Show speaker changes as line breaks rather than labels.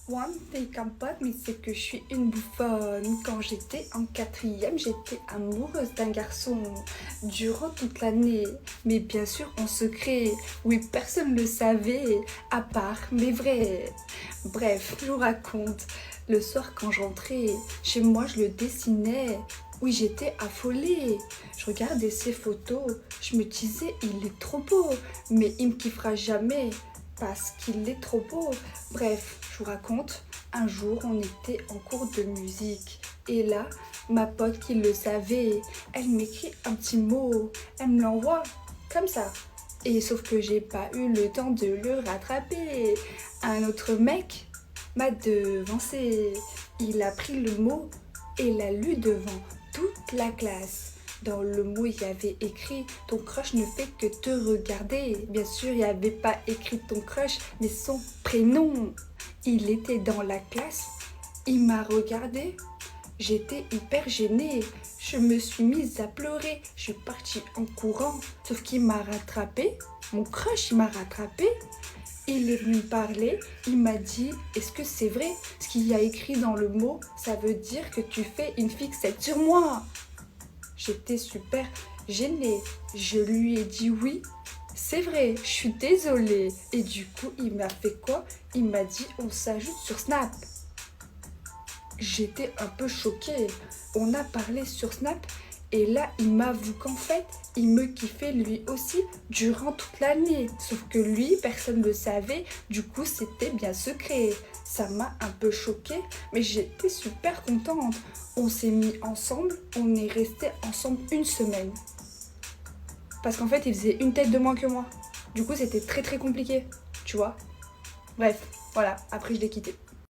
One thing I'm pas, mais c'est que je suis une bouffonne. Quand j'étais en quatrième, j'étais amoureuse d'un garçon durant toute l'année. Mais bien sûr, en secret. Oui, personne ne le savait, à part mes vrais. Bref, je vous raconte. Le soir, quand je rentrais, chez moi, je le dessinais. Oui, j'étais affolée. Je regardais ses photos. Je me disais, il est trop beau. Mais il me kiffera jamais parce qu'il est trop beau. Bref, je vous raconte, un jour on était en cours de musique et là, ma pote qui le savait, elle m'écrit un petit mot, elle me l'envoie comme ça. Et sauf que j'ai pas eu le temps de le rattraper. Un autre mec m'a devancé. Il a pris le mot et l'a lu devant toute la classe. Dans le mot, il y avait écrit ton crush ne fait que te regarder. Bien sûr, il n'y avait pas écrit ton crush, mais son prénom. Il était dans la classe, il m'a regardé. J'étais hyper gênée. Je me suis mise à pleurer. Je suis partie en courant, sauf qu'il m'a rattrapé. Mon crush, il m'a rattrapé. Il est venu me parler, il m'a dit est-ce que c'est vrai? Ce qu'il y a écrit dans le mot, ça veut dire que tu fais une fixette sur moi. J'étais super gênée. Je lui ai dit oui, c'est vrai, je suis désolée. Et du coup, il m'a fait quoi? Il m'a dit on s'ajoute sur Snap. J'étais un peu choquée. On a parlé sur Snap et là, il m'avoue qu'en fait, il me kiffait lui aussi durant toute l'année. Sauf que lui, personne ne le savait. Du coup, c'était bien secret. Ça m'a un peu choquée, mais j'étais super contente. On s'est mis ensemble, on est resté ensemble une semaine. Parce qu'en fait, il faisait une tête de moins que moi. Du coup, c'était très très compliqué, tu vois. Bref, voilà, après je l'ai quitté.